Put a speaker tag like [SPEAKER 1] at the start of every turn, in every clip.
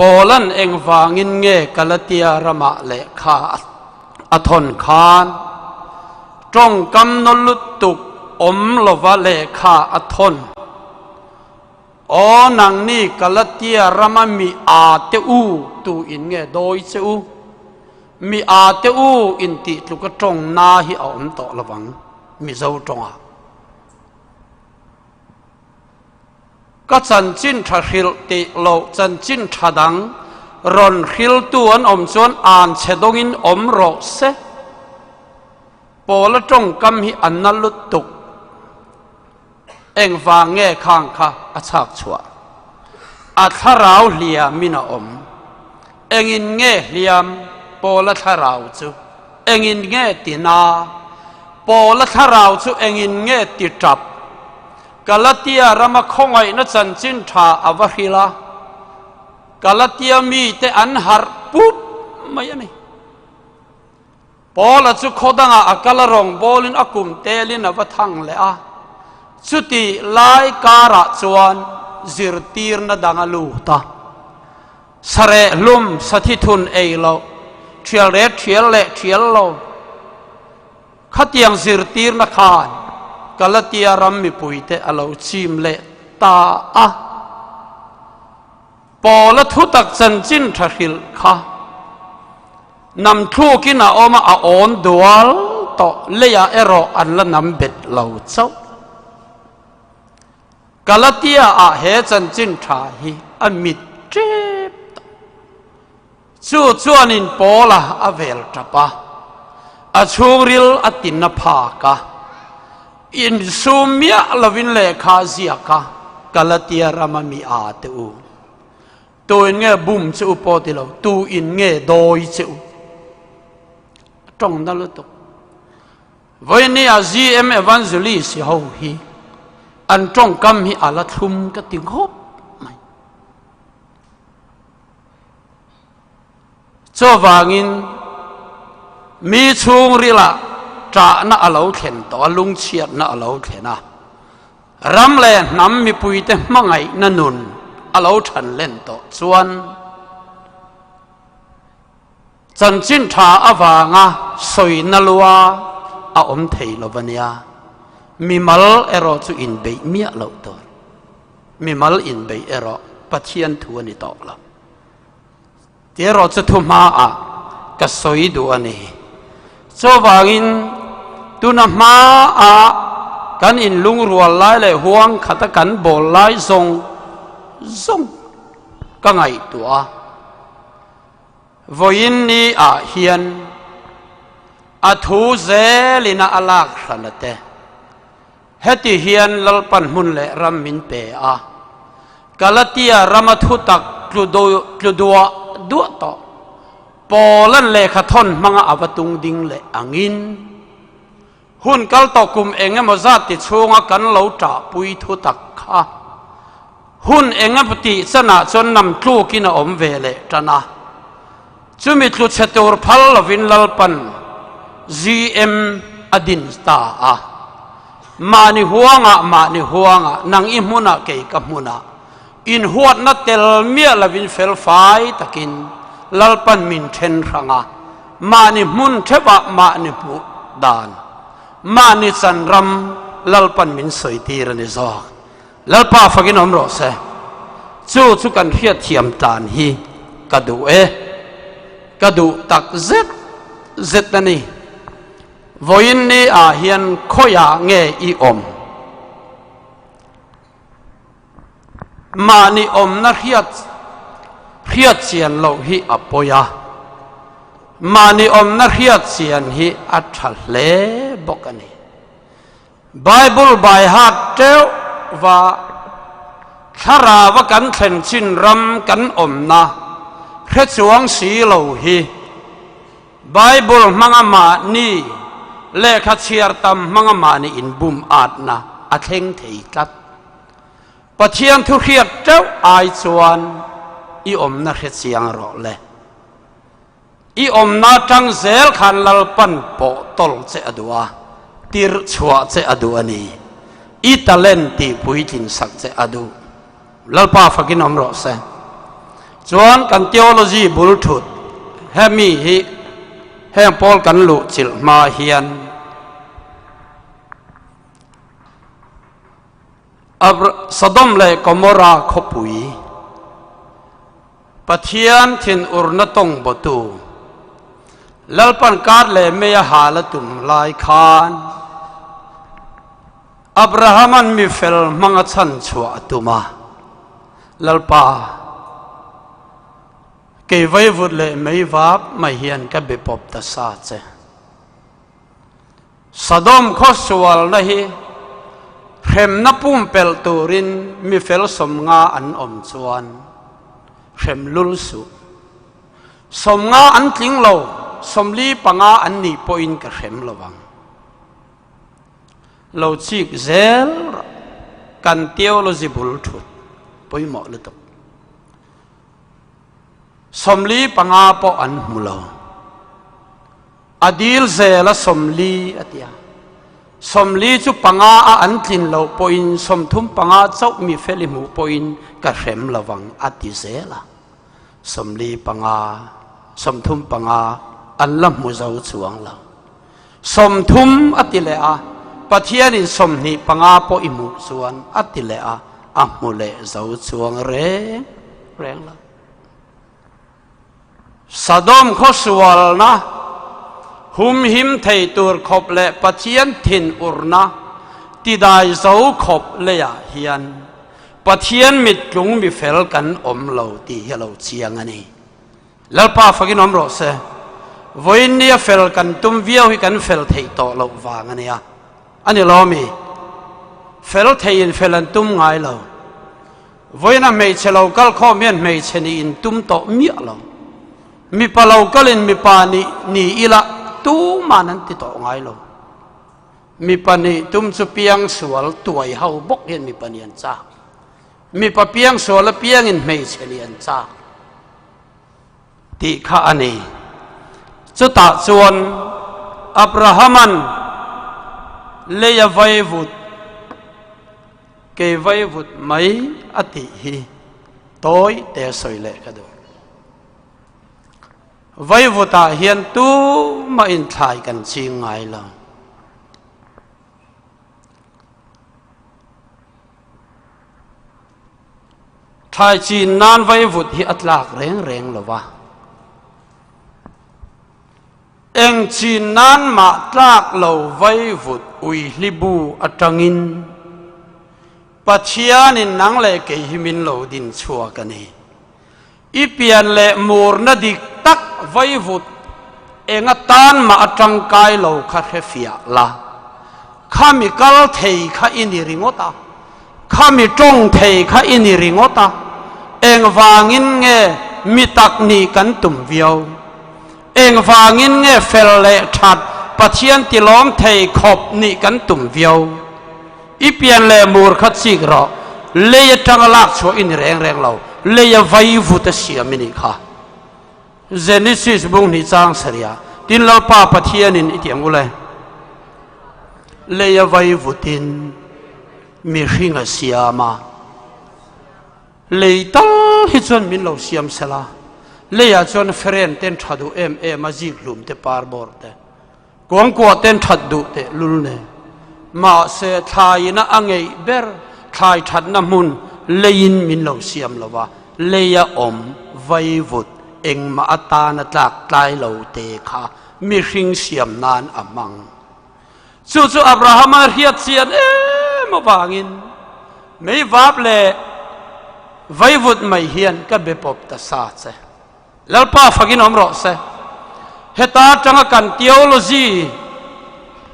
[SPEAKER 1] ปอลันเองวางินเงกลเตียรมาเลขาอทนคานจงกำนลุตุกอมลวะเลขาอทนโอนังนี่กลเตียรมามีอาเตอูตูอินเงโดยเจอูมีอาเตอูอินติลุกจงนาฮิอมตอละวังมีเจ้าจงก็จันจินทะฮิลติโลจันจินทะดังรอนฮิลตัวอันอมชวนอ่านเชดงอินอมโรเซโปละจงกำฮิอันนัลุตุกเอ็งฟางเง่ข้างค่ะอาชักชัวอาทาราวเลียมินาอมเอ็งอินเง่เลียมโปละทาราวจูเอ็งอินเง่ตินาโปละทาราวจูเอ็งอินเง่ติจับกาลเตียรามาคงไอนัจันจินทาอวหิลากาลเตียมีแต่อันหาร์ปุ๊บไม่ยันนี่พอละจุโคดังอากาลรองบอลินอากุมเตลินอวทังเลอาสุติไลการะจวนจิรตีร์นดังลูตาสเรลุมสถิตุนเอโลเทียเลเทียเลเทียโลขัดยังจิรตีร์นขานกาลเตียรัมมีปุยเตอลาวชิมเลตาอะปอละทุตักจันจินทะฮิลค่ะนำทูกินาอมาออนดัวลต่อเลียเอโรอันละนำเบ็ดเหล่าเจ้ากาลเตียอาเฮจันจินทาฮีอมิดเจ็บจู่จวนินปอละอเวลตปะอชูริลอตินภากะอินซูมียลวินเลขาเซียกะกาลเตียรามามีอาเตอูตัวอินเงบุมจูปอติโลตัวอินเงโดยจูตรงนั้นเลยตุวันนี้อาจีเอ็มเอวันจุลีสิฮาวฮีอันตรงกำฮีอาลัทุมก็ติงฮบไม่เจ้าวางินมีช่วงริละจ่าหน้าเราเข็นตัวลุงเชียดหน้าเราเข็นนะรำเล่นน้ำมีปุยเตมังไงนั่นนุนเราฉันเล่นตัวส่วนจันจินทาอวางะสวยนลัวอาอมเทลวันยามีมัลเอโรจูอินเบย์มีอะไรตัวมีมัลอินเบย์เอโรปัจเจียนทัวนี่ตอกละเดี๋ยวเราจะทุ่มมาอ่ะก็สวยดูอันนี้เจ้าวางินตุนมาอากันอินลุงรัวไล่เลยห่วงขัดกันโบไล่ทรงก็ไงตัววินนี้อาเฮียนอาทูเซลินาอลักษณะเตเฮติเฮียนลลปันมุนเลรัมมินเปอากาลเตียรามาทุตักกลุดัวดัวต่อปอลันเลขทนมังอาบตุงดิงเลอังินหุ่นกัลตอกุมเองมซาติชงกันเหลาจ่าปุยทุตักข้าหุ่นเองปฏิสนาจนนำทูกินอมเวเลจนะจุมิตลุเชตูร์พัลลวินลลปัน GM อดินตาอามานิหัวงะนางอิมุนะเกยกับมุนะอินหัวนัดเตลเมียลวินเฟลไฟตะกินลลปันมินเทนรังามานิมุนเทบะมานิปุดานมานิสันรัมลลปันมินสวยตีรนิซอกลลปาฟักินอมโรเซจูกันเฮียเทียมตานฮีกระดูตักเจ็ดนั่นนี่วินนี้อาเฮียนขอยาเงยอีอมมานิอมนักเฮียเจียนโลหิอปอยามานิอมนักเฮียเจียนหิอัฐเลบกันนี่ไบเบิลไบฮัดเจ้าว่าชราวกันเข็นชินรำกันอมนะเพชรวงสีโลหิไบเบิลมังมานี่เลขเชียร์ตำมังมานี่อินบุมอาดนะอาเทงเทกัดปะเทียนทุเรียดเจ้าไอจวนอีอมนักเสียงรอเลยอีอมนาจังเซลขันลลปันโปตลเจอดัวติรชัวเจอดัวนี่อีตาเลนตีปุยจินสักเจอดูลลปาฟักินอมรอเซ จวนกันเทโอโลจีบุลทุดแฮมีฮิแห่งปอลกันลุจิลมาเฮียนสดมเลยกมราขบุยปะเทียนทินอุรนตงบตูลัลปันการเลยเมียหาลตุมลายคานอับราฮัมันมีเฟลมังชันชัวตุมาลัลปาเกยไว้วุดเลยไม่วับไม่เฮียนกับบิปอบตาซาเจสดมข้อสวลนะฮีเข็มนับปุ่มเปลตูรินมีเฟลสมงาอันอมจวนเข็มลุลสุสมงาอันจริงเราสมลีปังาอันนี้ปอินกับเข็มระวังเราจีกเซลกันเตียวเราจิบุลทุดปอยหมอเลยตุสมลีปังาปอันมุลาอดีลเซลสมลีอติยาสมลีจุปังอาอันทินเราปอินสมทุมปังอาเจ้ามีเฟลิมูปอินกระเข็มระวังอติเซละสมลีปังอาสมทุมปังอาอันละมุเจ้าจวงเราสมทุมอติเลอาปะเทียนิสมนิปังอาปอิมูจวนอติเลอาอัมุเลเจ้าจวงแรงละสะดมข้อสวลนะหุมหิมไทตูร์ขบเละปะเทียนทินอุรนะที่ได้เจ้าขบเลียเฮียนปะเทียนมิดจุงมีเฟลกันอมเหลาตีเหลาเชียงอันนี้แล้วป้าฟักินอมรสวันนี้เฟลกันตุ้มเวียวให้กันเฟลไทยต่อเหลาวางอันนี้อันนี้เรามีเฟลไทยอินเฟลันตุ้มไงเราวันนั้นไม่เชลากัลข้อมีนไม่เชนีอินตุ้มต่อมีเรามีปลาวกัลินมีปานีอีละตู้มานั้นติดต่อไงเรามีปนีตุ้มสุเปียงสวลตัวเฮาบกเห็นมีปนีอันจ้ามีปะเปียงสวลเปียงอินไม่เชนีอันจ้าที่ข้าอันนี้จุดตัดส่วนอับราฮัมันเลียไว้วุดเกยไว้วุดไม่อติฮีโต้ยแต่สวยเละกันดูไว้วุตาเฮียนตู้มาอินทายกันชิงไงล่ะทายจีนนานไว้วุดที่อัตลากแรงหรอวะเอ็งจีนนานมาตลากเราไว้วุดอุยลิบูอัตงินปัจเจียนินนังเล่เกหิมินเราดินชัวกันนี่อีเปียนเล่มูร์นดิกตักไว้วุดเองตานมาจังกายเราคาเฟียละข้ามีกัลเทยข้าอินิริงอตาข้ามีจงเทยข้าอินิริงอตาเองวางินเงมีตักนีกันตุ่มเวียวเองวางินเงเฟลเล่ชัดปะเทียนติล้อมเทยขบนีกันตุ่มเวียวอีเปียนเล่มูร์ขัดสิกรอเลียจังลักชัวอินแรงเราเลียไว้วุดเสียมินิค่ะเจนิสิสบุงนิจังเสียดินเราป้าปะเทียนินอิเตียงกุเลยเลียไว้วุดินมีหิงเสียมาเลยตั้งให้จนมินเราเสียมเสลาเลยจนเฟรนเต้นทัดดูมาจิกลุมเตปาร์บอร์เตกวงกัวเต้นทัดดูเตลุลเนมาเสทายนะอังเอเบอร์ทายทัดน้ำมุนเลยนมินเราเสียมละวะเลยอมไว้วุดเอ็งมาอัตานจากไกลเหล่าเตค่ะมีหิงเสียมนานอมังจู่ๆอับราฮัมเรียดเสียนมาบางินไม่วับเลยไว้วุดไม่เฮียนก็เบปบตาซาเซแล้วป้าฟักินอมรอเซเหตุจังกันเทโอโลจี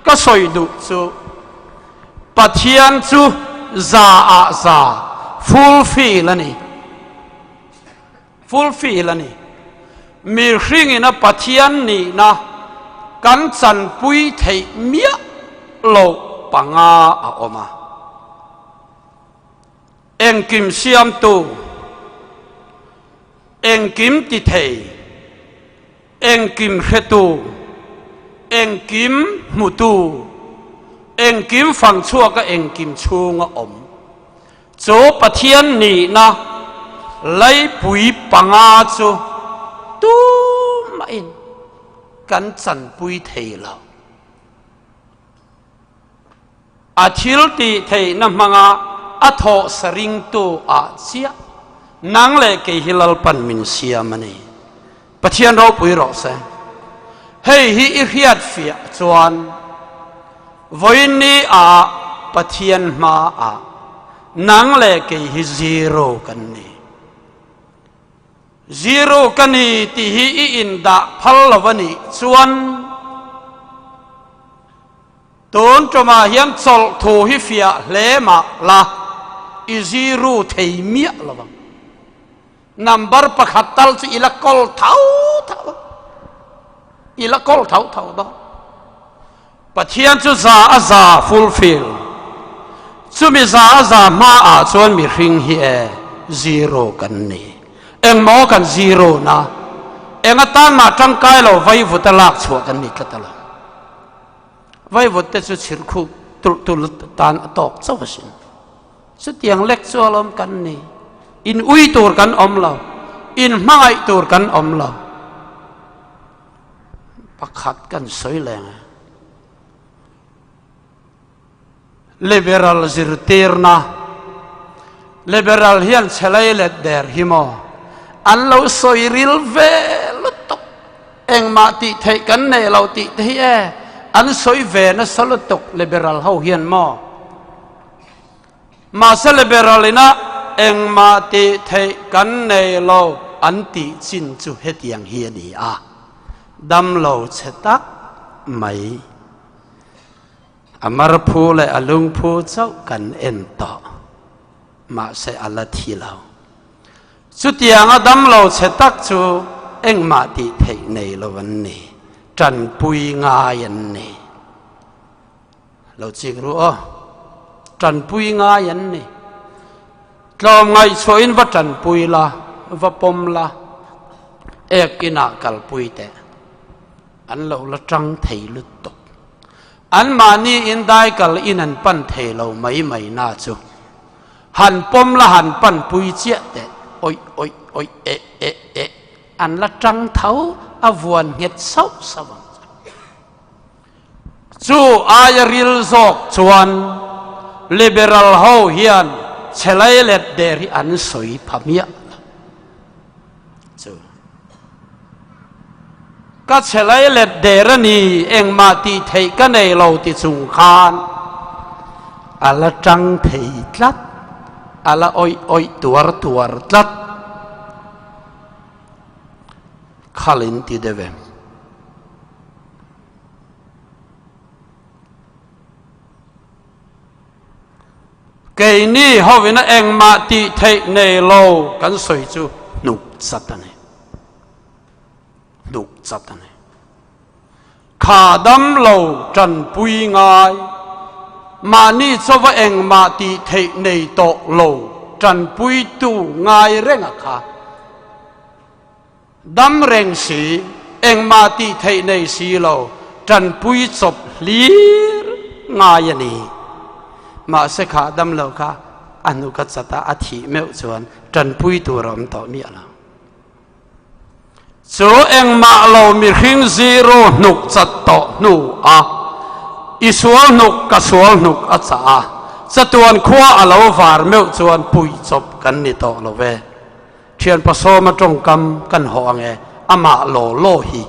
[SPEAKER 1] ก็สวยดุจู่ปะเทียนจู่ซาอาซาฟูลฟีลนี่ฟูลฟีลนี่มีสิ่งนะปะเทียนนี่นะกันสันปุยเทเมียโลปังอาออกมาเอ็งกิมเสียมตูเอ็งกิมติเทเอ็งกิมเฮตูเอ็งกิมมุตูเอ็งกิมฝังชั่วก็เอ็งกิมชูงอมโจปะเทียนนี่นะ lấy bụi bằng á chú tu mà in cắn chăn bụi thầy lâu à thiếu tì thầy nằm mang á thọ sa ring tu á chia nang lệ cái hilal pan min xia mà nè bắt thiên rau bụi rõ xe hey hi hiat phía chuan với ni à bắt thiên ma à nang lệ cái hi zero kan nè zero kan nè ti hi in da phal lavani chuan tôn cho mà hiam chol thu hi phía lẽ mà là i zero thầy mía là vâng number pakhatal chu ila kol thau đó pathian chu za fulfill chu mi za ma a chuan mi ring hi e zero kan ni eng mo kan zero na eng atan ma tang kai lo vai vutalak chu kan ni katala vai vut te chu chir khu tul tan tok chawasin chu tiang lek chu alom kan ni in ui tur kan om lo in mai tur kan om lo pakhat kan soi leng liberal zirtirna liberal hian chelai let der himo an lo soi ril ve lutok eng ma ti thei kan nei lo ti thei e an soi ve na salutok liberal ho hian mo ma se liberal ina eng ma ti thei kan nei lo an ti chin chu het yang hi ni a dam lo chetak mai amar phu le alung phu chau kan en to ma se ala thi lo chu tiang a dam lo chetak chu eng ma ti thei nei lo wan ni tran pui nga yan ni lo ching ru o tran pui nga yan ni tlom ngai choin va tran pui la va pom la ekina kal pui te an lo la trăng thei lu tok an mani in dai kal in an pan thei lo mai na chu han pom la han pan pui chia te oi e an la trăng thau a vuan het sau sawang chu ayaril zok chuan liberal ho hian chelai let deri an soi phamia chu ka chelai let derani eng ma ti thei ka nei lo ti chung khan ala trăng thei tlat ala oi tuar tlat khalin ti devem cái ni hovina eng ma ti thei nei lo kan soi chu nuk satane khá đâm lâu trần bùi ngài mà ni cho vợ eng mà ti thei nei to lâu trần bùi tu ngài reng à khá đâm reng si eng mà ti thei nei si lâu trần bùi chop li ngài ni mà sẽ khá đâm lâu khá anu kat sata athi meu chuan trần bùi tu rom to mi ala chỗ eng ma lo mi khing zero nuk chat to nu a isual nuk ka sual nuk a cha chatuan khua alo var meu chuan pui chop kan ni to lo ve thian paso ma tong kam kan ho ange ama lo hi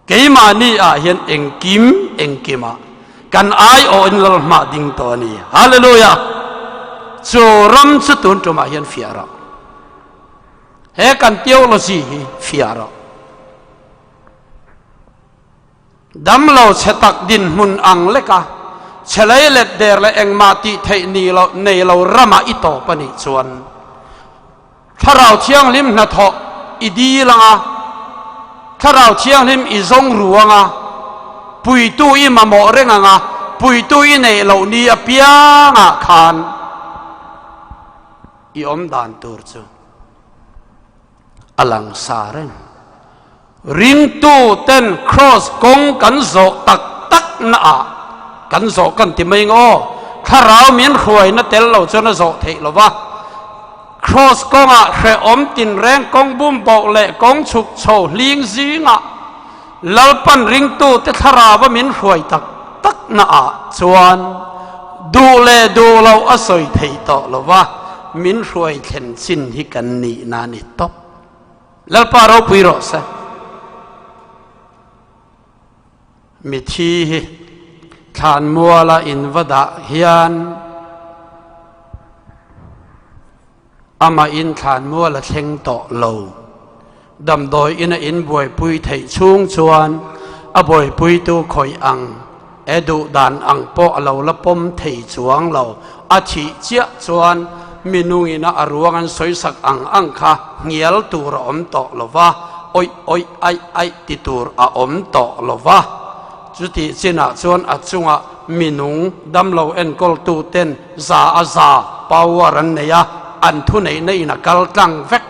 [SPEAKER 1] keima ni a hian eng kima kan ai o in lal ma ding to ni hallelujah chu ram chu tun to ma hian fiara he kan theology hi fiara dam lo chetak din mun ang leka chelai let der le eng ma ti thei ni lo nei lo rama ito pani chuan tharau thiang lim na tho idi langa tharau thiang lim i zong ruanga pui tu i ma mo renga pui tu i nei lo ni a pianga khan i om dan tur chu alang sareng ring tu ten cross kong kan zo tak na a kan zo kan ti mai ngo kharau min khoi na tel lo chona zo thei lo wa cross กงอ่ะเรอมตินแรงกงบุ้มบอกเละกงฉุกโชลิงซีงอ่ะลลปันริงตู้เตทราว่ามินรวยตักน่ะชวนดูเลดูเราอาศัยไทยต่อเราว่ามินรวยเข็นสินที่กันนี่นานิตบแล้วปาเราปุยรสมิทีทานมัวละอินวดาเฮียนอามาอินทานมัวละเชงต่อเราดำโดยอินบวยปุยไทยช่วงชวนอบวยปุยตัวคอยอังเอดูดานอังโปเราละปมไทยจวงเราอาชีเจียชวนมินุงินะอรวงันสวยสักอังค่ะเงียลตัวอมต่อเราว่าโอยไอติตัวอมต่อเราว่าจุดที่เจนะชวนอัจฉริยะมินุงดำเราเอ็นกอลตูเต้นซาปาวรันเนียอันทุนในนักกังเวก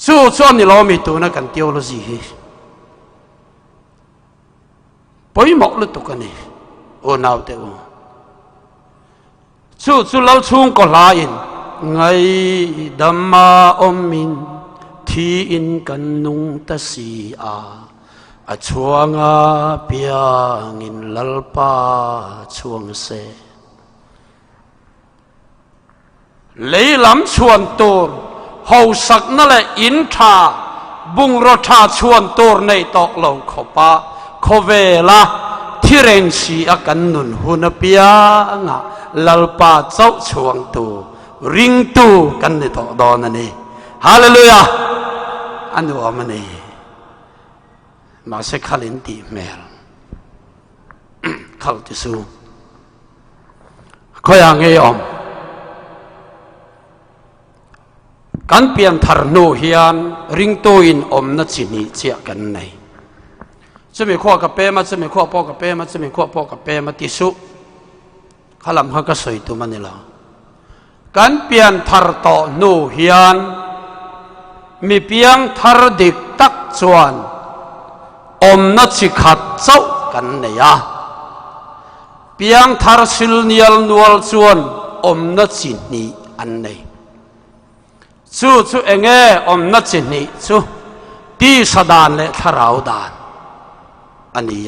[SPEAKER 1] สู้ชวนนี่เรามีตัวนักกันเที่ยวละสิปอยหมอกลุตุกันนี่โอ้นาวเตอสู้เราช่วงก็ลายินไงดัมมาอมินที่อินกันนุงตะสีอาช่วงเปียงินลลปาช่วงเสเลยลำชวนตัวเฮาสักนั่นแหละอินทาบุงรถาชวนตัวในตอกเหล่าขบะขเวลาที่เร่งสีอากันนุนหุนเปียงะลลปาเจ้าชวงตัวริงตัวกันในตอกดอนนี่ฮาเลลูยาอันนี้ว่ามันนี่มาเสกขลินตีเมลขัลติสูก็ยังไงอมกันเปลี่ยนทาร์โนเฮียนริงโตอินอมนัชินีเจียกันในจะมีข้อกับเปมาจะมีข้อพ่อกับเปมาจะมีข้อพ่อกับเปมาติสุขลังฮักก็สวยตัวมันนี่ละกันเปลี่ยนทาร์โตโนเฮียนมีเพียงทาร์ดิกตักชวนอมนัชิขัดเจ้ากันเนี่ยเพียงทาร์ซิลเนียลนวลชวนอมนัชินีอันนี้สู้เองอมนัจินีสู้ตีสดานเลทาราวดานอันนี้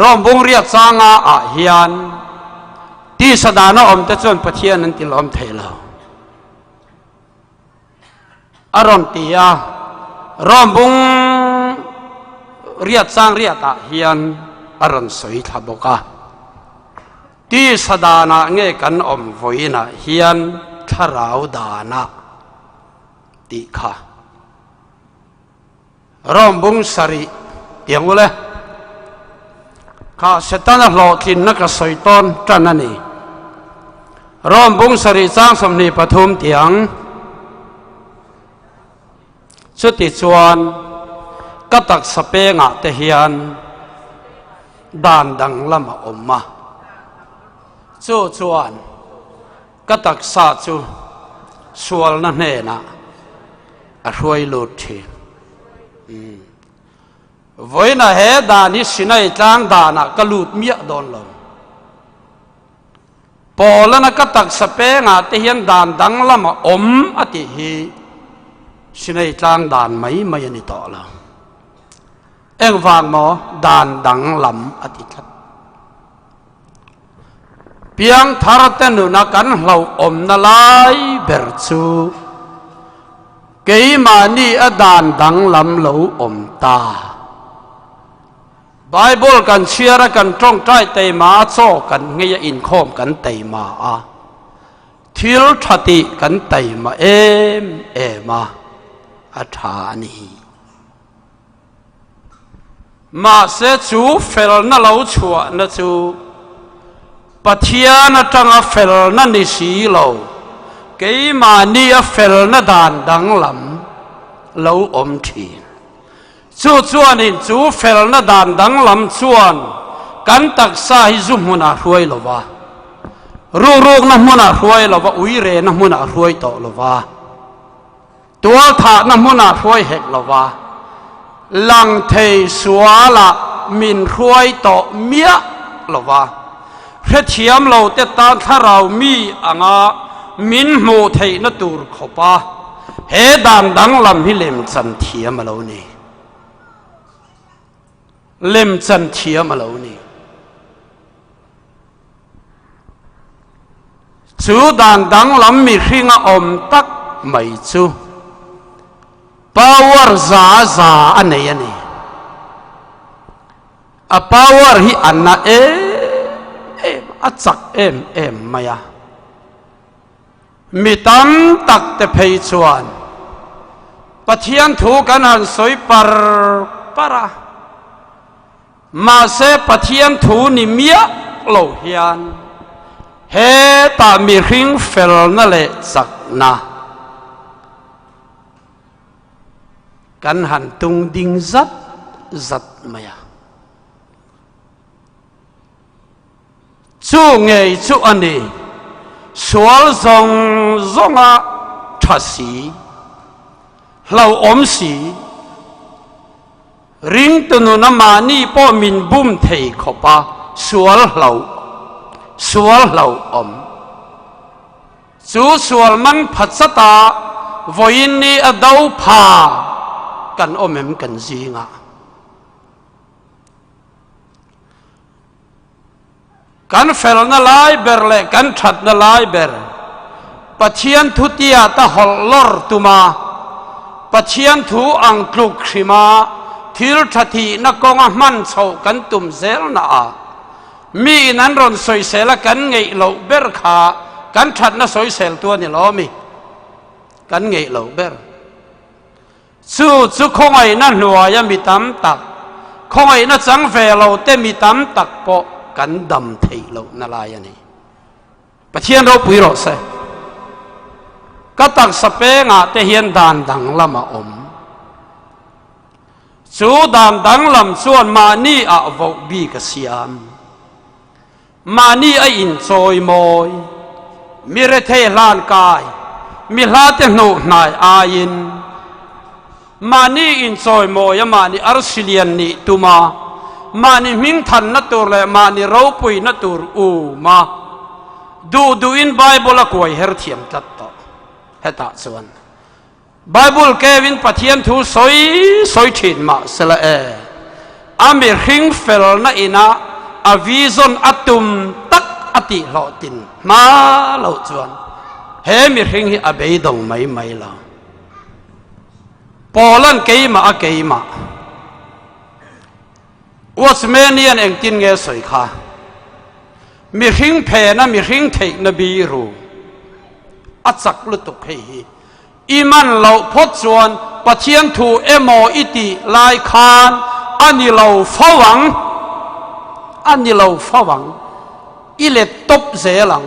[SPEAKER 1] รอมบุงเรียกจางอาเฮียนตีสดานอมแต่จนปะเทียนนั้นติลอมเทลอารมณ์ตีรอมบุงเรียกจางเรียกอาเฮียนอารมณ์สวยทับกะตีสดานะเงกันอมไว้นะเฮียนทาราวดานะติค่ะรอมบุงสริเตียงวะเลยข้าเสตันหลอกกินนักสอยต้นจันนี่รอมบุงสริจ้างสมนีปฐุมเตียงสุติชวนก็ตักสเปงะเทียนดานดังละมาอมมาจู่ชวนก็ตักสาจูสวลนั่นเองนะรวยลุดทีวันนั้นเหตุดานิสินัยจางดานะก็ลุดเมียโดนลงพอแล้วนักตักสเปงอาทิยันดานดังละมาอมอาทิฮีสินัยจางดานไม่ยันต่อละเอ็งฟังมั้งดานดังลำอาทิทัดเพียงทาร์เตนุนักันเราอมนาลายเบรซูเกี่ยมานี่อดานดังลำเราอมตาไบเบิลกันเชื่อกันตรงใจเตมาโซกันเงียอินคอมกันเตมาทิลทัติกันเตมาเอมาอัฐานีมาเสจูเฟลนั่นเราชัวนั่นจูปัทยานั่นจังเฟลนั่นนิสีเราเกี่ยมานี่เฟลนั่นดานดังลำเราอมทีจู่จวนนี่จู่เฟลนั่นดานดังลำจวนกันตักสาหิจุมุนารวยหรอวะรูกนั่นมุนารวยหรอวะอุยเรนั่นมุนารวยต่อหรอวะตัวถานั่นมุนารวยเหกหรอวะลังเทสวาละมินรวยต่อเมียหรอวะเพื่อเทียมเราแต่ตาถ้าเรามีอ่าง มินมูเทนตูร์ขบะเฮดานดังลำฮิเลมจันเทียมาแล้วนี่เลมจันเทียมาแล้วนี่จูดานดังลำมีริงอมตักไม่จูpower ซาอันนี้อันนี้a power hi anna a chak em maya mi tam tak te phei chuan pathian thu kan han soi para ma se pathian thu ni mia lo hian he ta mi ring fel na le chak na kan han tung ding zat maya chú nghe chú anh đi sual zong à thà sĩ lâu ôm sĩ ring tu nu nam ni po min bum thei khopa sual lâu ôm chú sual man phát sata voin ni a dau pha kan ôm em kan gì ngà kan fel na lai ber le kan that na lai ber pathian thu tia ta hol lor tuma pathian thu ang tluk khima thil thathi na konga man chho kan tum zel na a mi nan ron soi sela kan ngei lo ber kha kan that na soi sel tu ni lo mi kan ngei lo ber chu khongai na hnuaya mi tam tak khongai na chang ve lo te mi tam tak poกันดำเทโลนาลายนี่ปะเทียนเราปุยรสก็ตักสเปงาเตเฮียนดานดังละมาอมจูดานดังลำส่วนมานี่อาวบีกเสียมมานี่ไออินโซยมอยมีเรเทลานกายมีลาเตโนนายอายินมานี่อินโซยมอยมานี่อาร์ซิเลียนนี่ตุมามานี่มิงทันนัตูร์เลยมานี่เราปุยนัตูร์อูมาดูอินไบเบิลกวยเฮร์เทียมตัดต่อเฮตัดส่วนไบเบิลเกวินปะเทียนทูสอยถินมาเสละอามีริงเฟลน่ะอินะอาวิซอนอัตุมตักอติหลอตินมาเหล่าส่วนเฮมีริงฮิอาเบยดงไม่ละปอลันเกยมาวัสเมเนียนเองตินเงสวยค่ะมีริงเพนะมีริงเทนบีรูอัศกลุตุกเฮอีมันเราพดส่วนปะเทียนถูเอโมอิติลายคานอันนี้เราฟ้าหวังอิเลตบเสหลัง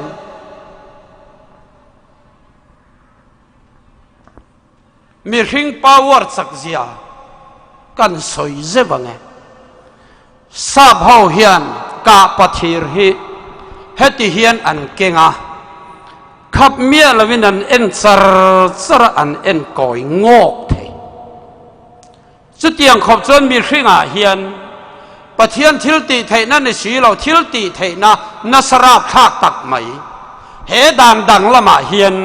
[SPEAKER 1] มีริงปาวร์สักเสียกันสวยเจ็บไงทราบเฮาเฮียนกาปฏิรหิเฮติเฮียนอันเก่งอ่ะขับเมียละวินันเอ็นสระอันเอ็นก่อยงอกเทสุดยังขบจนมีริงอ่ะเฮียนปะเทียนทิลติเทนั่นในสีเราทิลติเทนะนัสราบทากตักไหมเฮดังละมาเฮียน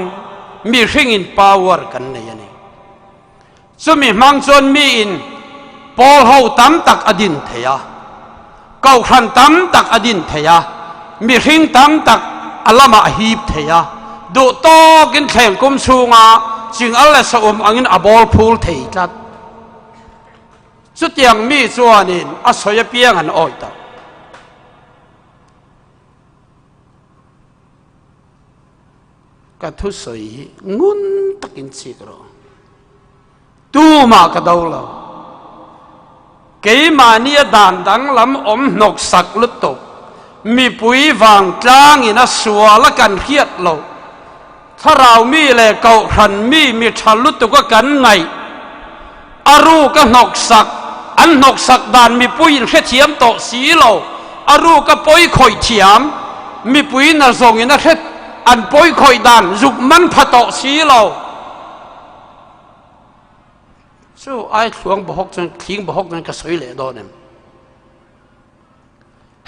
[SPEAKER 1] มีริงอินปาวเวอร์กันในยันนี้สุมีมังจนมีอินปอลเฮาตั้มตักอดินเทียเก้าขันตั้มตักอดินเทียมีริงตั้มตักอัลลมาฮีบเทียดูโตกินแข่งกุมสูงอ่ะจึงอัลลสอมอังอินอบอลพูลเทียจัดสุดยังมีส่วนนี้อัศยเปียงอันอ้อยตากระทุสอยงุนตักินสิกรอตูมากระดาวเราเกี่ยมานี่ด่านดังลำอมนกสักลุตกมีปุ๋ยวางจางอินะสัวละกันเฮียดเราถ้าเรามีแหละเก่าขันมีชันลุตกก็กันไงอารูก็นกสักอันนกสักด่านมีปุ๋ยแค่เทียมโตสีเราอารูก็ปุ๋ยข่อยเทียมมีปุ๋ยน่ะส่งอินะแค่อันปุ๋ยข่อยด่านจุกมันพะโตสีเราสู้ไอ้หลวงบ่ฮกจนทิ้งบ่ฮกจนกระสวยเลยโดนเนี่ย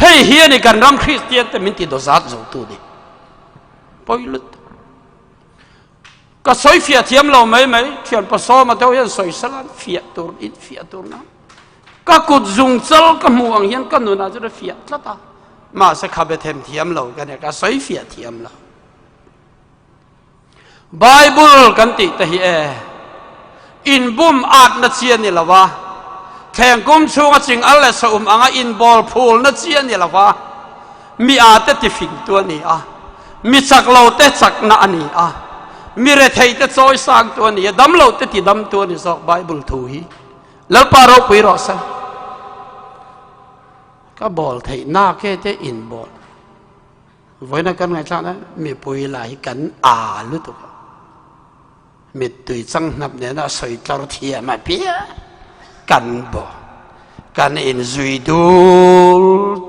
[SPEAKER 1] เฮ้ยเฮียนี่กันรำคริสเตียนแต่มินติดดอซัดจงตูดิปอยลุด ก็สอยเฟียเทียมเราไหมเขียนภาษามาเท่ายันสอยสลัดเฟียตัวอินเฟียตัวนั้นก็กุดจุงเจลก็มัวเงี้ยก็นู่นอาจจะเฟียแล้วตามาสักขับเทียมเทียมเรากันเนี่ยก็สอยเฟียเทียมเราไบเบิลกันติตะเฮอินบุมอาดนัดเชียนี่ละวะแข่งกุมช่วงจริงอะไรสอุมอ่างอินบอลพูลนัดเชียนี่ละวะมีอาเตติฟิงตัวนี้มีจักเราเตจักนานี่มีเรทัยเตซอยสร้างตัวนี้ดำเราเตติดำตัวนี้สอกไบเบิลทูฮีแล้วปารกุยรอสัก็บอลไทยหน้าแค่เตอินบอลไว้ในกันไงช่างนะมีปุยไหลกันลุตุมีตุยจังนับเนี่ยนะสวยจรเทียมาเปียกันบ่กันอินซุยดู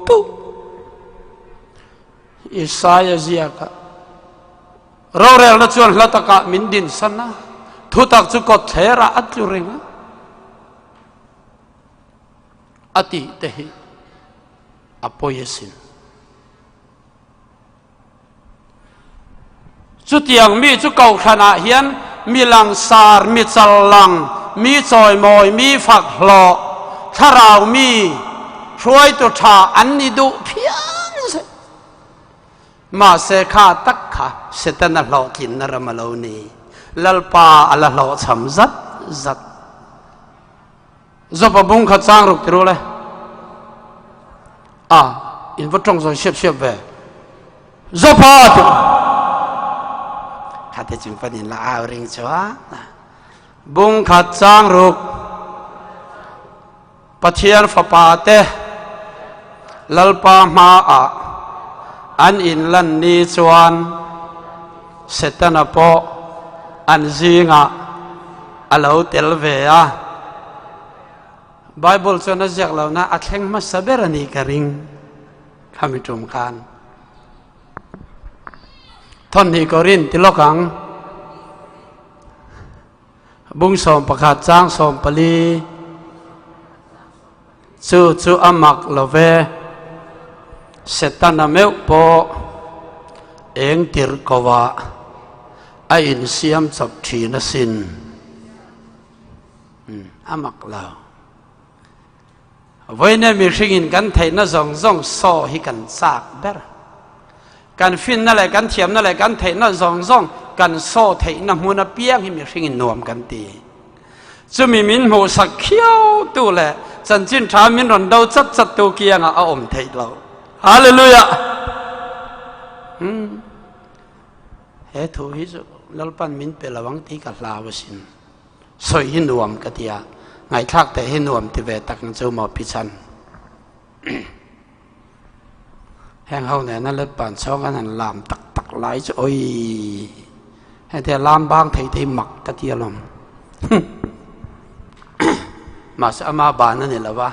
[SPEAKER 1] ตุอิสายาเซียกะเราเรียนละชวนละตะกะมินดินสันนะทุตักจุกเทระอัตลุเรงอติเตหิอโปยสินจุดยังมีจุดเก่าขณะเฮียนมีลังสารมีจัลลังมีจอยมอยมีฝักหลอถ้าเรามีช่วยตัวชาอันนี้ดูเพียงสิมาเสกขาตักขาเสตนัลโลกินนรมาโลนีลัลปาอัลโลชัมซัดจบบุ้งขัดสร้างรุกติรู้เลยอินวัตรองส่งเชียบเวจบพอดข้าแต่จึงประเด็นละเอาเริงชัวบุ้งขัดสร้างรุกปัจเจียนฝาปาเตลัลปามาอันอินลันนีชวนเสตนาโปอันซิงอัลเอาเตลเวียไบเบิลชนจากเรานะอัดแข่งมาสเบรนีกริงข้ามิจุมกันท่อนนี้ก็รินติโลกังบุ้งสมประกาศจ้างสมปลีจูอามักลเวเสตนาเมวโปเองติรกวะไออินเซียมจับทีนสินอามักลาววันนี้มีสิ่งกันไทยน่าส่งโซ่ให้กันซากเบรกันฟินนั่นแหละกันเทียมนั่นแหละกันไทยน่าส่งกันโซ่ไทยน่ามัวน่าเปียงให้มีสิ่งนวมกันตีจะมีมินหูสักเขียวตัวแหละจันจินชามินรอนดาวจัดตัวเกียงเอาอมไทยเราฮาเลลูยาเฮ้ทุยจุลัลปันมินเปลวังที่กัลลาวสินสวยหินวมกติยาไงทักแต่หินวมที่เวตักเจ้าหมอพิชันแห่งเขาเนี่ยนั่นเล็บปานช่องกันลามตักไหลจะโอ้ยให้แต่ลามบางไทยหมักกติยาลมมาสอามาบานนั่นนี่แหละวะ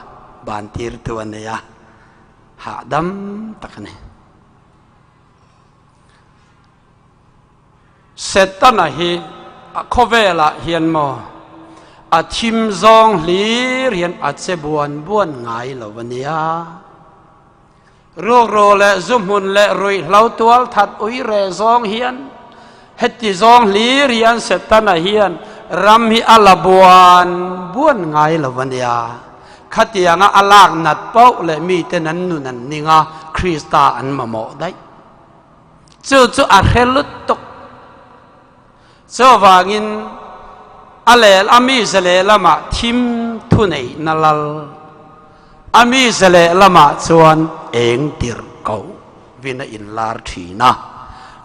[SPEAKER 1] บานตีรตัวเนี่ยหาดำตักเนี่ยเสร็จตั้งแต่ฮีข้อเวลาเฮียนมออาทิมซองลีเรียนอาจจะบวนไงเหล่าวันนี้โรและซุ่มหุ่นและรุยเหล่าตัวทัดอุยเรซองเฮียนเฮติซองลีเรียนเสร็จตั้งแต่เฮียนรำฮิอัลบวนไงเหล่าวันนี้ขัดยังอัลลากนัดเป้าและมีแต่นั้นนู่นนั่นนี่งาคริสตาอันมาหมดได้จู่อาเฮลุตตกเจ้าว่างินอะไรอามีเสลละมาทิมทุนไอนัลลอามีเสลละมาชวนเองติรเกาวินาอินลาร์ทีนะ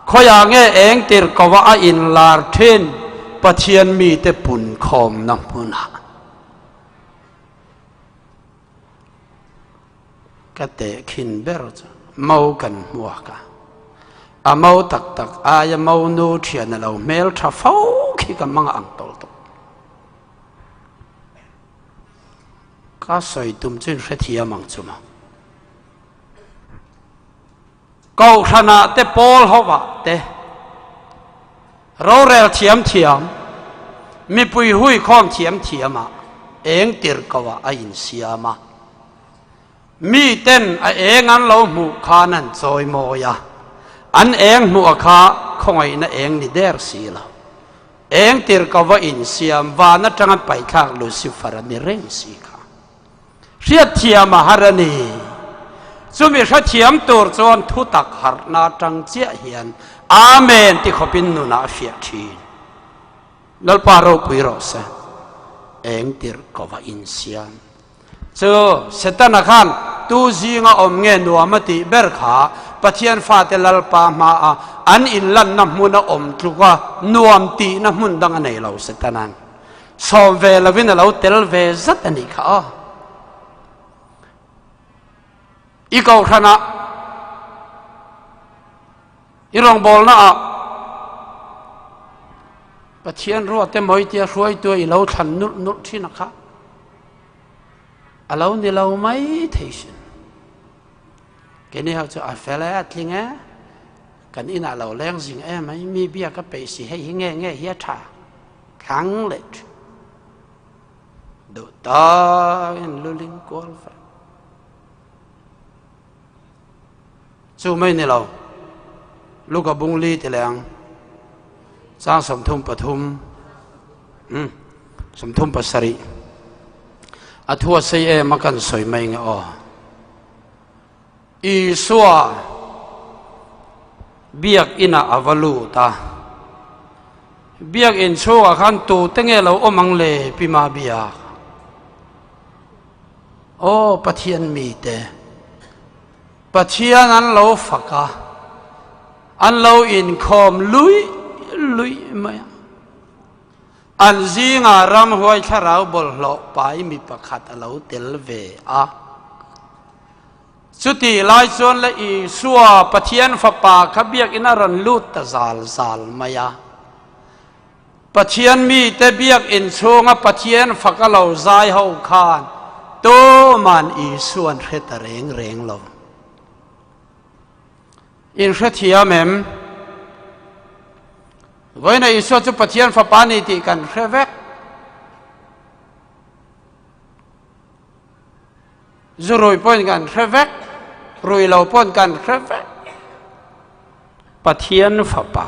[SPEAKER 1] ขอย่างเงี้ยเองติรเกาว่าอินลาร์ทีนปะเทียนมีแต่ปุ่นคอมน้ำปุ่นหากะเตะขินเบรจเมากันมัวกันอาเมาตักอายเมาโนเทียนเราเมลทราฟาวขี้กันมังอังตอลตก็ใส่ตุ้มจิ้นเสียมังจุมาเกาขนาดเตปอลเขาว่าเตเราเรียลเทียมมีปุยหุยข้อมเทียมมาเองติรกว่าอินเสียมามีเต้นเองอันเราหมู่ขานันซอยโมยาอันเองหมู่ขาคงไอ้นั่นเองนี่เดร์สีละ เองติรกว่าอินเสียมวานัจังไปข้างลูซิฟาร์นี่เร่งสีค่ะเสียเทียมหารณีจุมีเทียมตัวจวนทุตักหารนาจังเจียเฮียนอาเมนที่เขาเป็นนุนาเฟียทีนัลปารุปุยโรสเองติรกว่าอินเสียมเจ้าเสตนาขันตูจีงอมเงินนัวมติเบร์ขาปะเทียนฟาเตลัลปามาอันอินลันน้ำมุนอมทุกว่านัวมตีน้ำมุนดังอันไหนเราเสตนันสอมเวลวินเราเตลเวซัตนิข้าอีกเอาขณะอีรองบอลนะปะเทียนรัวเต็มหอยเตียช่วยตัวอีเราทันนุที่นะคะเราเนี่ยเราไม่ทิ้งแค่นี้เขาจะอาเฟลล์ทิ้งกันอินาเราแรงสิ่งไม่มีเบี้ยก็ไปสิให้เงี้ยเฮียท่าขังเล็ดดูตาอินลุลิงกอลฟ์สู้ไม่เนี่ยเราลูกกับบุงลีแต่แรงสร้างสมทุมปทุมสมทุมปัสริอัทวเสียมากันสวยไม่เงาอีสัวเบียกอินาอวลูตาเบียกอินชัวขันตูตั้งเงเราอมังเลปิมาเบียกโอ้ปะเทียนมีเตปะเทียนอันเราฝักอันเราอินคอมลุยไม่อันจีงารำหัวชะเราบลหลอกไปมีประคัดเราเตลเวสุติลายส่วนละอีสัวปะเทียนฝปาขบียกอินารันลุตตะซาลมายาปะเทียนมีแต่เบียกอินชงปะเทียนฝักเราใจเฮาคานโตมันอีส่วนเรตเร่งเราอินเทียมไว้ในอีส่วนจุปะเทียนฝปานิติกันเรเวกจะรวยป้อนกันเรเวกรวยเราป้อนกันเรเวกปะเทียนฝปา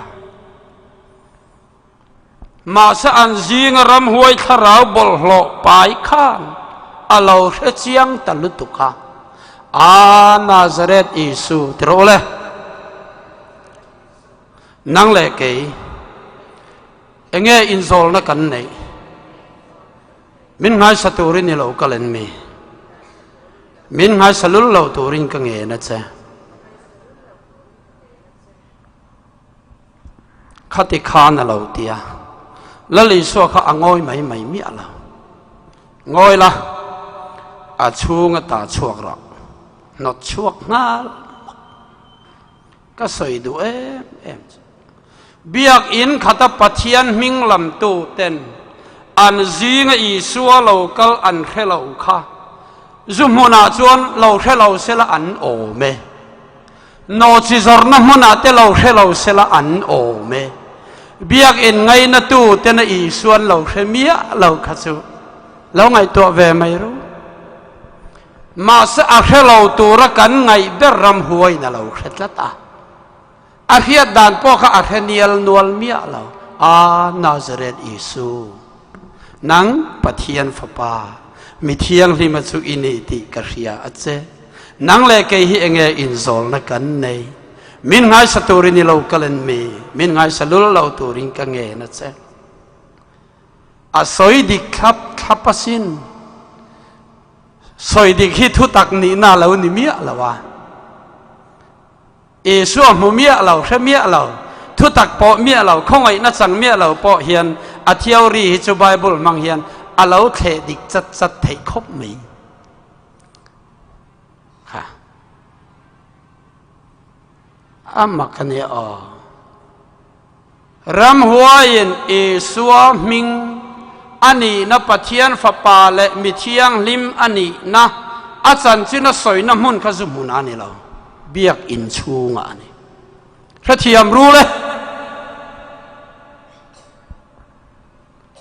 [SPEAKER 1] มาสอันจีงรำหวยขราวบลหลอกไปข้านเราเชียงตลุตุกะนาซาเรตอิสุตรโอเลนังเลกเองอินโซลนักกันไหนมินง่ายสตูรินเราก็เล่นมีมินง่ายสลุลเราตูรินก็เงี้ยนะจ๊ะขัดขานเราเตียแล้วลิสัวเขาอ่างอยไม่มีอะไรงอยละอาชูงตาชวกหรอกนดชวกงาก็สวยดูเอ็มเบียกอินขัดปะเทียนมิงลำตูเต็นอันจีงอีสัวเราก็อันเคเราค่ะจุมุนาจวนเราเคเราเสละอันโอเมโนจิจร์นมุนาเตเราเคเราเสละอันโอเมเบียกอินไงนัตูเต็นอีส่วนเราเคมีเราขัดสูเราไงตัวเวไม่รู้มาสะอาดเราตัวรักันไงเบรมหวยนั่นเราเข็ดละตาอาเฮียดานพ่อข้าอาเฮเนียลนวลเมียเรานาซาเรตอิสุนังปะเทียนฝปามีเทียงที่มาสุอินิติกระเรียอัจเจนังเลกฮีเองอินโซลนักันในมินไงสตูรินิเรากลันมีมินไงสลุลเราตูรินกังเงนัจเจสอยดิขับปัสินสอยดิคิทุตักนี่น่าเรานี่เมียละวะเอชัวมุเมียเราแค่เมียเราทุตักปอเมียเราคงไอ้นัดสั่งเมียเราปอเฮียนอาเทียวรีฮิจูไบเบิลมังเฮียนเราเทดิกจัดเทคบมีค่ะมักเนี่ยรำหัวยินเอชัวมิงอันนี้นับปะเทียนฝปาและมิเทียงลิมอันนี้นะอาจารย์จินสอยน้ำมันขจุมุนอันนี้เราเบียกอินชูงอันนี้พระเทียมรู้เลย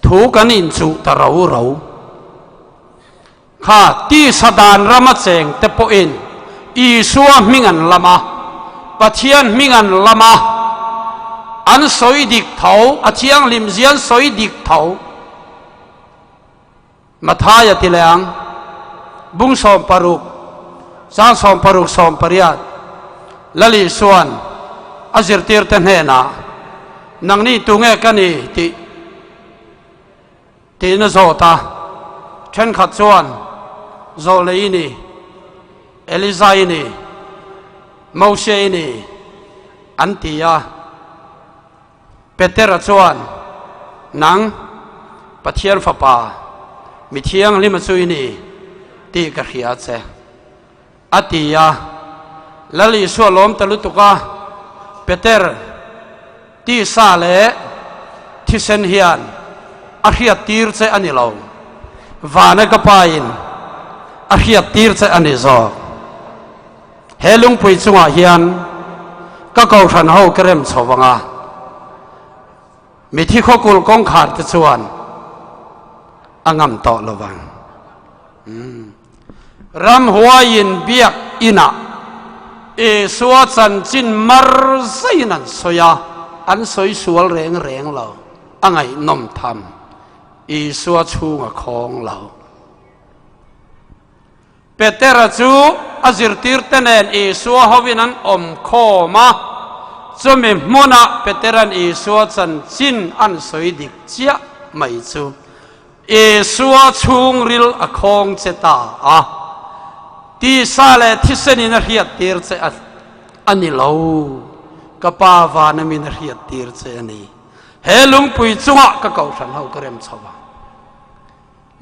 [SPEAKER 1] ถูกันอินชูแต่เราข้าที่สดานรำเจงแต่พออินอีสัวมิงันละมาปะเทียนมิงันละมา อันสอยดิกเถาอาเชียงลิมเซียนสอยดิกเถามาท้ายติแรงบุ้งสอมปรุกสร้างสอมปรุกสอมปริยัดละลิส่วนอาจิรตีร์เตนเฮนานังนี่ตุงเอกันนี่ตีนโซตาเช่นขัดส่วนโซเลนี่เอลิซายนี่มูเชนี่อันตียาเปเตอร์ส่วนนังปะเทียนฟ้ามิเทียงลิมซุยนี่ตีกระเขียดเสอติยาละลิส่วนล้มตะลุตุกาเปเตอร์ที่ซาเลที่เซนเฮียนอาเขียตีร์เซอันนี้เราวานกปายินอาเขียตีร์เซอันนี้ซอเฮลุงปุยจงอาเฮียนก็เกาชันเฮากระเริ่มสว่างามีที่ข้อกุลกองขาดที่ส่วนอังมต่อระวังรำหัวยินเบียกอินะสวดสันจินมารไซนันสยาอันสวยสวยแรงแรงเราอังไงนมทำสวดชูงของเราเปเตระจูอาจิรติร์เตเนนสวดฮวินันโคมาจมีมนะเปเตรันสวดสันจินอันสวยดิกเจ้าไม่จูสวดชูงริลอคงเจตาที่ซาเลที่เซนินเรียตีร์เจอันนี้เราก็ป้าวานามินเรียตีร์เจนี่เฮลุงปุยจุงะก็เก่าฉันเขาก็เริ่มสว่าง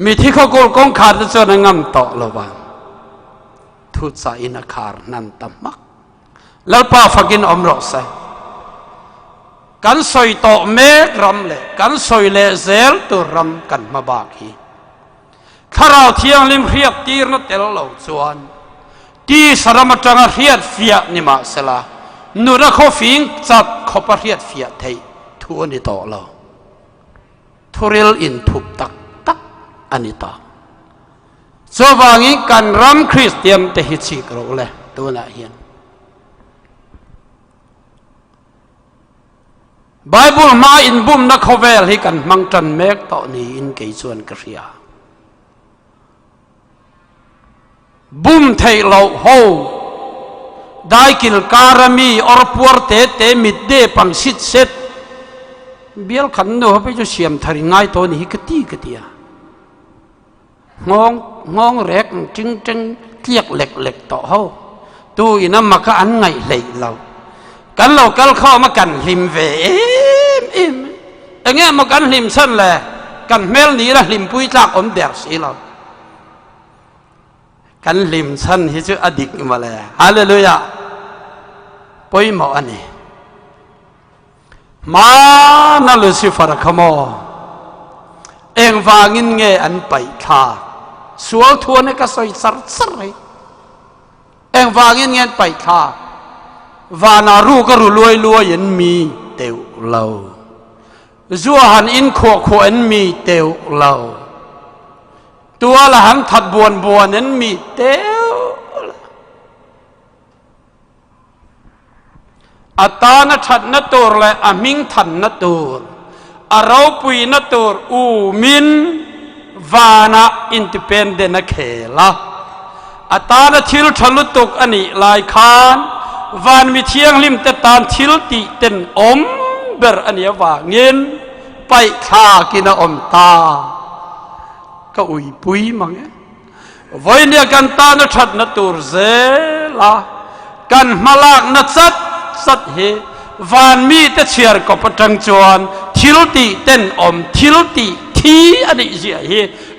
[SPEAKER 1] มีที่เขาโกลกงขาดจะเจอในงำต่อระวังทุตสาอินคาร์นันตมักแล้วป้าฟักินอมรสกันสอยโตเมกรำเลยกันสอยเลเซลตัวรำกันมาบากีข้าเราเที่ยงลิมเรียบตีร์นัดเตลเหล่าจวนที่สารมัจังเรียดเฟียนิมาเสลานูรักเขาฟิงจัดเขาปเรียดเฟียไทยทัวนี่ต่อเราทุเรลอินทุบตักตักอันนี้ต่อจวางี้กันรำคริสเตียนเตหิชิกเราเลยตัวน่ะเห็นไบเบิลมาอินบุมนักเขาเวลให้กันมังจันเมกต่อนี้อินเกยส่วนกระเรียบุมไทยเราโฮได้กิลการามีอรปวร์เตมิดเดปังสิทเซตเบียลขันโนไปจะเสียมทาริง่ายตัวนี้กตีกตีงองแรกจึงเรียกเหล็กต่อเฮาตัวอินัมมาก็อันไงเลยเรากันเรากันเข้ามากันริมเวเงี้ยมากันริมสั้นแหละกันเมลนี้ละริมปุยจากอมเดียร์สีเรากันริมสั้นที่ชื่ออดีตมาเลยฮาเลลูยาปุยหมออันนี้มานาลุซิฟาร์ขโมเองวางินเงอันไปท่าสวลทัวนี่ก็สวยสัรเลยเองวางินเงอันไปท่าวานารูก็รู้รวยยันมีเตียวเราจัวหันอินขวอันมีเตียวเราตัวละหันถัดบวนนั้นมีเตียวอัตาณถัดนตัวเลยอามิงถัดนตัวอาเราปุยนตัวอูมินวานาอินดิเพนเดนเคละอัตาณทิลทะลุตุกอันนี้ลายคานวันมีเที่ยงลิมเตตานทิลติเต็นอมเบอร์อันนี้ว่าเงินไปข้ากินอมตาก็อุยปุยมั้งวันนี้กันตานชัดนตูร์เซลากันมาลากนัดสัดเฮวันมีแต่เชียร์กับประจังจวนทิลติเต็นอมทิลติทีอันนี้เสียเฮ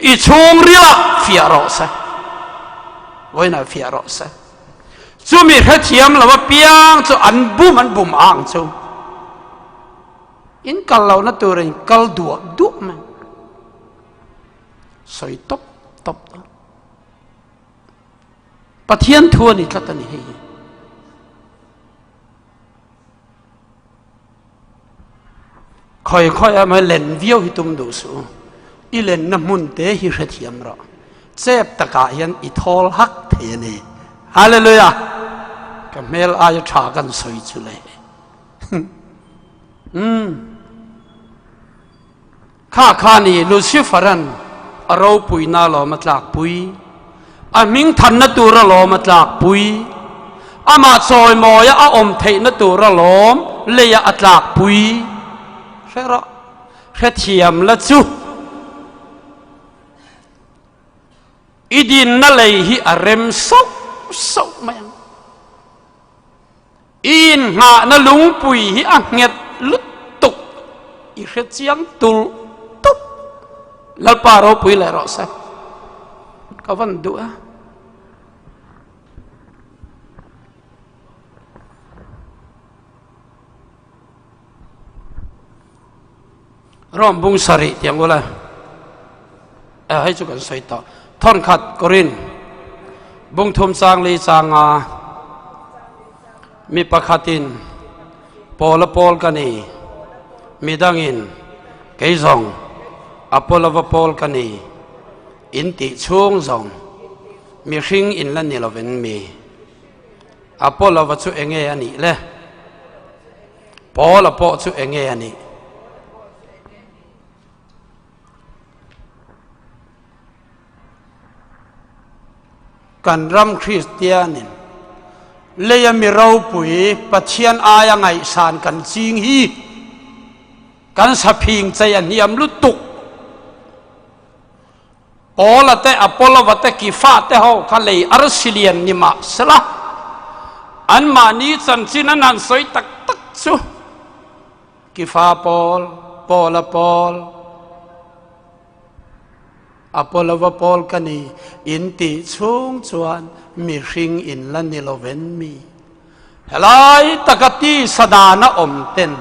[SPEAKER 1] อีชงเรียฟิอาร์อสวันนี้ฟิอาร์อสจูมีเหตุเทียมแล้วว่าเปียงจูอันบุมอ่างจูอินกัลเรานั่นตัวเองกัลดุมันสวยตบปะเทียนทัวนี่ก็ตันเฮค่อยมาเล่นวิวให้ตุ้มดูสูอีเล่นน้ำมุนเตะฮิเหตุเทียมเราเจ็บตะกายันอีทอลฮักเทนี่ฮาเลลูยาก็เมลอายุชากันสวยจุเลย ข้านี่ลูซิเฟอรันเราปุยนาหล่อมาจากปุยมิงทันนตัวเราหล่อมาจากปุยมาซอยมอยอมเทนตัวเราหล่อเลยอาจากปุยใช่หรอแค่เทียมละจูอีดินนั่นเลยฮิอาเรมสุมายังอินหาณลุงปุยฮิอังเงดลุตตุกอีเจียงตุลตุกแล้วปาเราปุยเลยรอสักก็วันดูรอมบุงสริเตียงกูเลยให้จุกันสวยต่อท่อนขัดกรินบุงทุมสางลีสางามีปะขัดินปอลปอลกันนี่มีดังอินเกยซองอปอลวปอลกันนี่อินติช่วงซองมีชิงอินลันนี่เราเป็นมีอปอลวชุเองเงอันนี้เลยปอลปอชุเองเงอันนี้กันรำคริสเตียนินเลยมีเราปุ๋ยปะเทียนอายังไงสานกันจริงฮีกันสะพิงใจอันนี้มลุตุกปอละแต่อปอลวัตกิฟาแต่เขาคันเลยอาร์ซิเลียนนิมาสละอันมานี้สันสินันสวยตักซูกิฟาปอละปอลอปอลวปอลกันนี่อินติช่วงจวนมีริงอินลันนิโลเวนมีเฮลัยตะกตีสดานะอมเต้น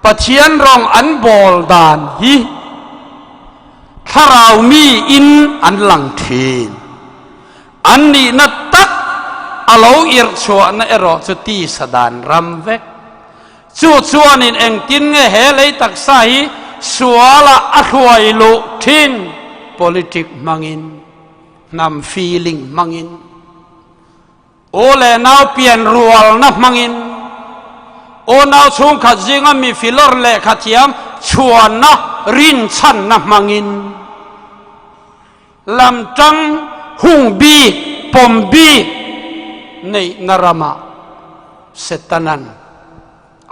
[SPEAKER 1] ปะเทียนรองอันบอลดานฮีถ้าเรามีอินอันหลังทีนอันนี้นัดตักอโลอิรชัวนะเอรอจุตีสดานรำเวกจู่ชวนอินเองตินเงเฮเลยตักใส่สัวละอรวยลุทินpolitik mangin nam feeling mangin ole nau pian rual na mangin o nau chung kha jinga mi filor le khatiam chuan na rin chan na mangin lam tang hung bi pom bi nei narama setanan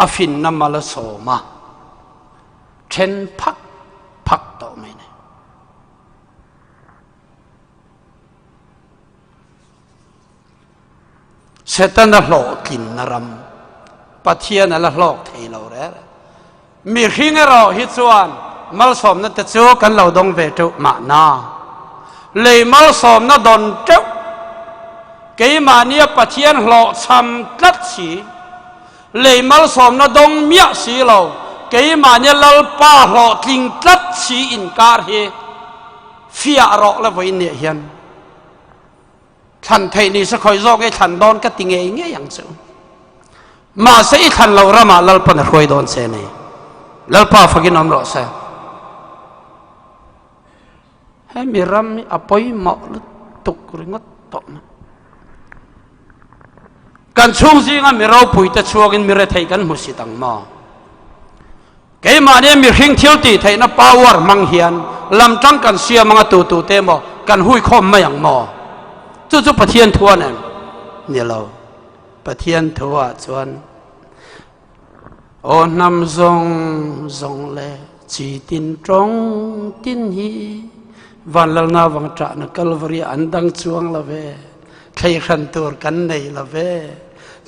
[SPEAKER 1] afin na mala soma ten pak to meเสตันละหลอกกินนรำปะเทียนละหลอกเทเราแล้วมีขิงเราฮิตส่วนมัลสมนั่นจะโจกันเราดงเวทุมานาเลยมัลสมนั่นดนเจ้าเกี่ยมาเนียปะเทียนหลอกช้ำกัดสีเลยมัลสมนั่นดงเมียสีเราเกี่ยมาเนียลลป้าหลอกกินกัดสีอินการเฮฟิอาร์ละไว้เนี่ยยันท่านไทยนี่สักคอยโจกไอ้ท่านโดนก็ติงเองอย่างสูงมาเสียท่านเราละมาลลปนคอยโดนเสน่ห์ลลป้าฟังกินน้ำร้อนเสียให้มีรำมีอภัยหมอกลุตุกริงดตกนะการช่วงสิ่งมีเราปุยแต่ช่วงกันมีเรื่องไทยกันมุสิตังมาเกี่ยมาเนี่ยมีหิ้งเที่ยวตีไทยนะป้าวร์มังเฮียนลำจังกันเสียมังตูเตมอกันหุยคมไม่อย่างมอจู่ๆปะเทียนทัวนั่นเนี่ยเราปะเทียนทัวชวนโอ้นำทรงเล่จีตินตรงตินฮีวันละนาวังจันกัลวรีอันดังจวงละเวใครขันตัวกันในละเว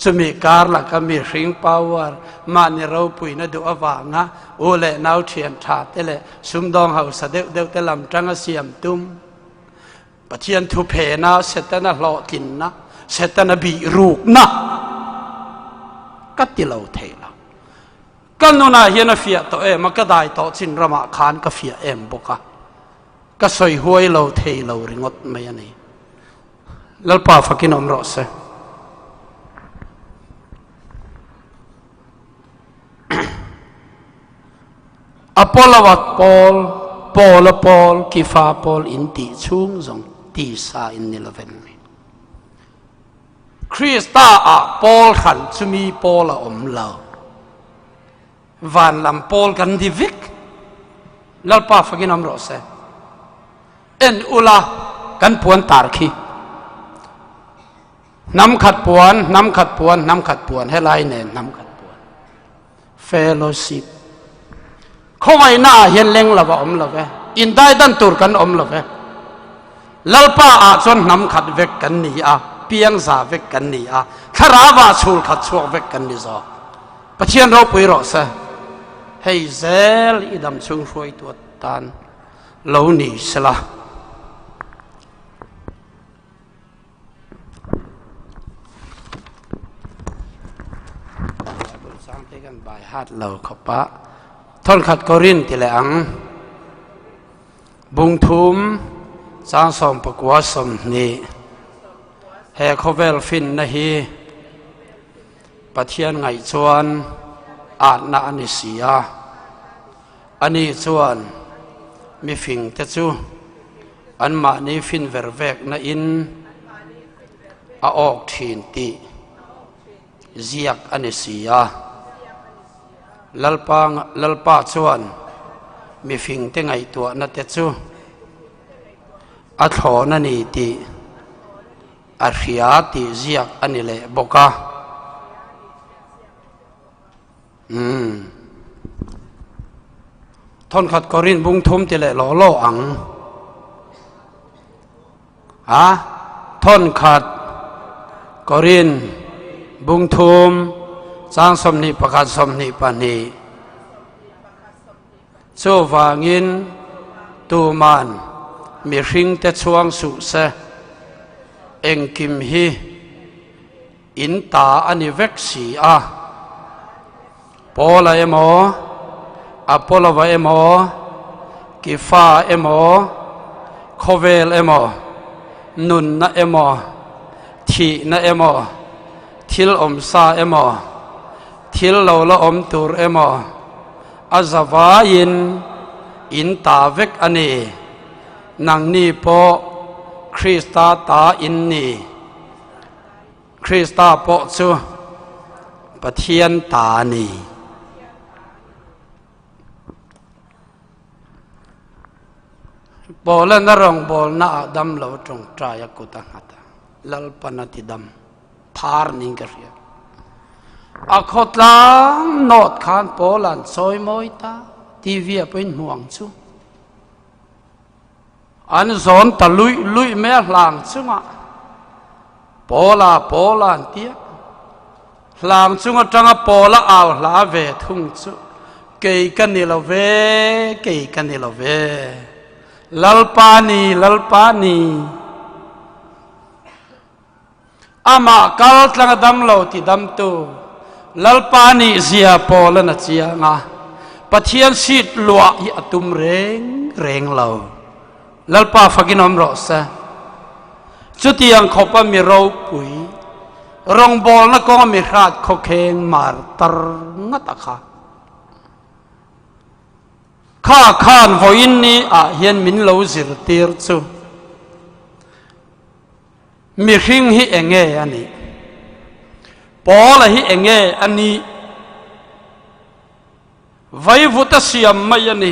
[SPEAKER 1] จะมีการละก็มีสิงปาวร์มาในเราปุยนะดูอวางะโอเล่นาวเทียนชาเตเล่สุมดองเฮาสะเดวเตลำจังเสียมตุ้มปะเทียนทุเพนะเสตนะหลอกกินนะเสตนะบีรูกนะก็ติเราเทละกันนู่นน่ะเฮียนเฟียตัวมันก็ได้ต่อจินรมาคานก็เฟียบุกะก็สวยหวยเราเทเราริงดไม่ยันนี่แล้วป้าฟักกินอมรสอพอลวัตปอลกิฟาปอลอินติชุ่งจงตีสาอินนิลเวนคริสตาอะปอลขันจะมีปอลอมเลา van lam pol kan divik lalpa fakin amro se en ula kan puan tar khi nam khat puan helai nen nam khat puan fellowship khomai na hian leng lawa om love in dai dan tur kan om love lalpa a chon nam khat vek kan ni a piang za vek kan ni a kharawa chul khat chuak vek kan ni zo pathian ro pui ro sa hei zel idam chung hroi tu tan lo ni sela sang te kan bai hat lo khapa thon khat korin ti le ang bung thum sang som pakwa som ni he khovel fin na hi pathian ngai chuan at na ani sia ani chuan mi fing te chu an ma ni fin vervek na in a ok thin ti ziak ani sia lalpa chuan mi fing te ngai tu na te chu a thlo na ni ti a hria ti ziak ani le boka thon khat korin bung thum ti le lo ang thon khat korin bung thum sang som ni pakhat som ni pani chu wangin tu man mi hring te chuang su se eng kim hi in ta ani vek si a pola emo apolova emo kifa emo khovel emo nun na emo thi na emo thil om sa emo thil lo la om tur emo azawa in ta vek ani nang ni po Krista ta in ni Krista po chu pathian ta ni bol na rong bol na dam lo trong traya kuta hata lal panati dam thar ning ka ria akhotlang not khan polan soi moi ta tv apen huang chu an zon ta lui me hlang chunga pola tia hlang chunga tanga pola aw hla ve thung chu kei kan ni lo ve lalpani ama kal tlang dam lo ti dam tu lalpani zia pola na chia nga pathian sit lua hi atum reng lo lalpa faginom ro sa chutiang khopa mi ro pui rong bol na ko mi khat kho kheng mar tar ngata kha khan voin ni a hian min lo zir tir chu mi hring hi enge ani pola hi enge ani vai vuta siam mai ani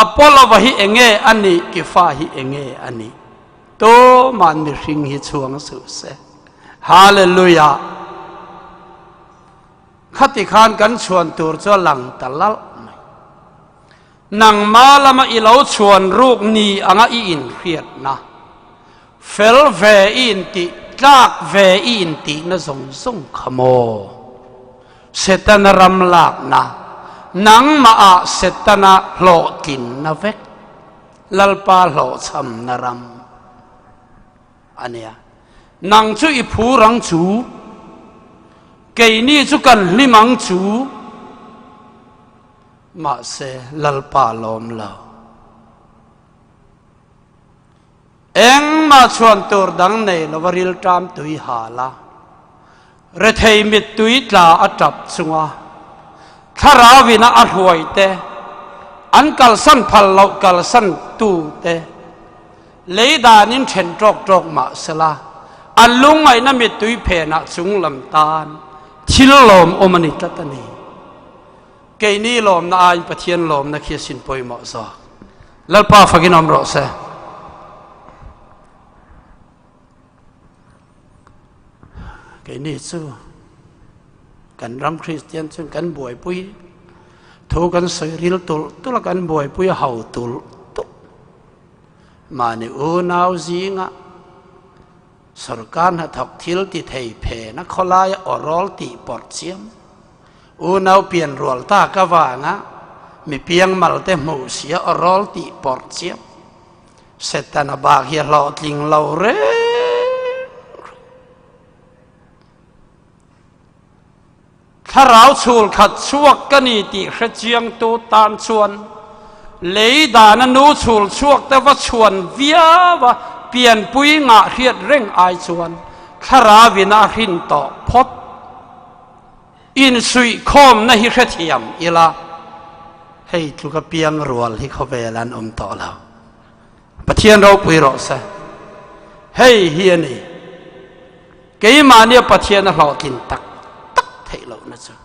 [SPEAKER 1] apollo hi enge ani kifa hi enge ani to man mi hring hi chuang su se hallelujah khati khan kan chuan tur cho lang talal nang malama ilo chuan ruk ni anga I in khiat na fel ve in ti tlak ve in ti na zong khamo setana ram lak na nang ma a setana hlo tin na vek lalpa hlo cham na ram ania nang chu I phu rang chu kei ni chu kan limang chu ma se lalpa lom lo eng ma chuan tur dang nei lo varil tam tui hala re thei mit tui tla atap chunga tharawina a hruai te an kal san phal lo kal san tu te leidanin then trok ma sela alungai na mit tui phe na chung lam tan thil lom omani tatani เกนี่ลมน่าอันปะเทียนลมน่าเขียสินปอยเหมาะซอแล้วป้าฟังกินอมรสเกนี่สู้กันรำคริสเตียนซึ่งกันบวยปุยทูกันใส่ริลตุลกันบวยปุยเฮาตุลตุมาในอูนาวจีงะสรการหัดถกทิลติเทยเพนักขลายอรอลติปอดเสียมอูนาวเปลี่ยนรัวตากะวางะมีเพียงมัลเตมูเสียอรอลติปอดเสียมเสตนาบากเฮียหลอดลิงเหลาเรถ้าเราชูลขัดชวกกันนี่ติขเจียงตูตานชวนเลยดานันูชูลชวกแต่ว่าชวนวิยาวะเปลี่ยนปุยงะเรียดเร่งไอชวนข้าราวินาหินต่อพบอินสุยคมนะฮิเทียมอีละให้ทุกเปียงรัวที่เขาเวลันอมต่อเราประเทียนเราปุยรอซะให้เฮียนี่เกี่ยมาเนี่ยประเทียนเรากินตักเทเรานะจ๊ะ